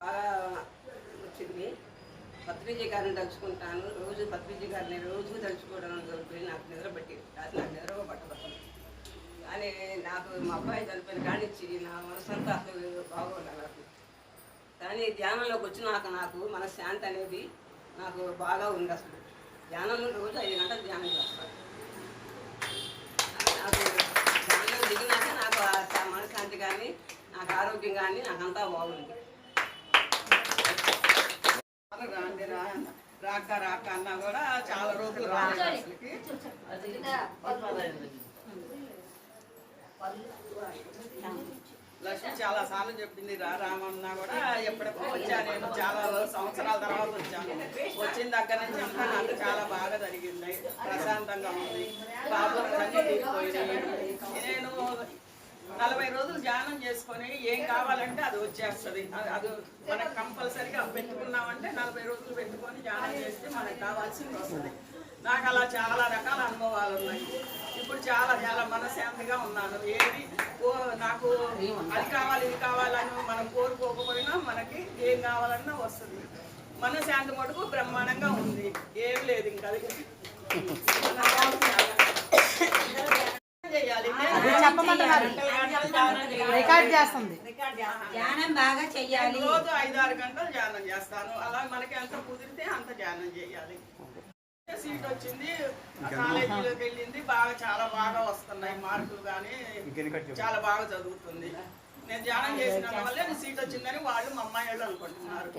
బాగా వచ్చింది. పత్రిజీ గారిని తలుచుకుంటాను, రోజు పత్రిజీ గారిని రోజు తలుచుకోవడం జరుగుతుంది. నాకు నిద్ర పట్టి రాత్రి నాకు నిద్ర పట్టబడతాను. కానీ నాకు మా అబ్బాయి చనిపోయిన కానిచ్చి నా మనసంతా అసలు బాగోలేదు నాకు. కానీ ధ్యానంలోకి వచ్చినాక నాకు మనశ్శాంతి అనేది నాకు బాగా ఉంది. అసలు ధ్యానంలో రోజు 5 గంటలు ధ్యానం చేస్తాను. నాకు ధ్యానం దిగినాక నాకు మనశ్శాంతి కానీ నాకు ఆరోగ్యం కానీ నాకంతా బాగుంది. రాక రాక అన్నా కూడా చాలా రోజులు రాలేదు. లక్ష్మి చాలా సార్లు చెప్పింది రామన్నా కూడా ఎప్పటికో వచ్చా. నేను చాలా సంవత్సరాల తర్వాత వచ్చాను. వచ్చిన దగ్గర నుంచి అంతా నాకు చాలా బాగా జరిగింది, ప్రశాంతంగా ఉంది. బాబు అన్నీ తీరిపోయినాయి. నేను 40 రోజులు ధ్యానం చేసుకొని ఏం కావాలంటే అది వచ్చేస్తుంది. అది మనకు కంపల్సరీగా పెట్టుకున్నామంటే 40 రోజులు పెట్టుకొని ధ్యానం చేస్తే మనకు కావాల్సింది వస్తుంది. నాకు అలా చాలా రకాల అనుభవాలు ఉన్నాయి. ఇప్పుడు చాలా చాలా మనశ్శాంతిగా ఉన్నాను. ఏది నాకు అది కావాలి ఇది కావాలని మనం కోరుకోకపోయినా మనకి ఏం కావాలన్నా వస్తుంది. మనశ్శాంతి మటుకు బ్రహ్మాండంగా ఉంది. ఏం లేదు ఇంకా ధ్యానం బాగా చెయ్యాలి. రోజు 5-6 గంటలు ధ్యానం చేస్తాను. అలా మనకి ఎంత కుదిరితే అంత ధ్యానం చేయాలి. సీట్ వచ్చింది, కాలేజీలోకి వెళ్ళింది, బాగా చాలా బాగా వస్తున్నాయి మార్కులు. కానీ చాలా బాగా చదువుతుంది. నేను ధ్యానం చేసిన వల్లే సీట్ వచ్చిందని వాళ్ళు మా అమ్మాయి వాళ్ళు అనుకుంటున్నారు.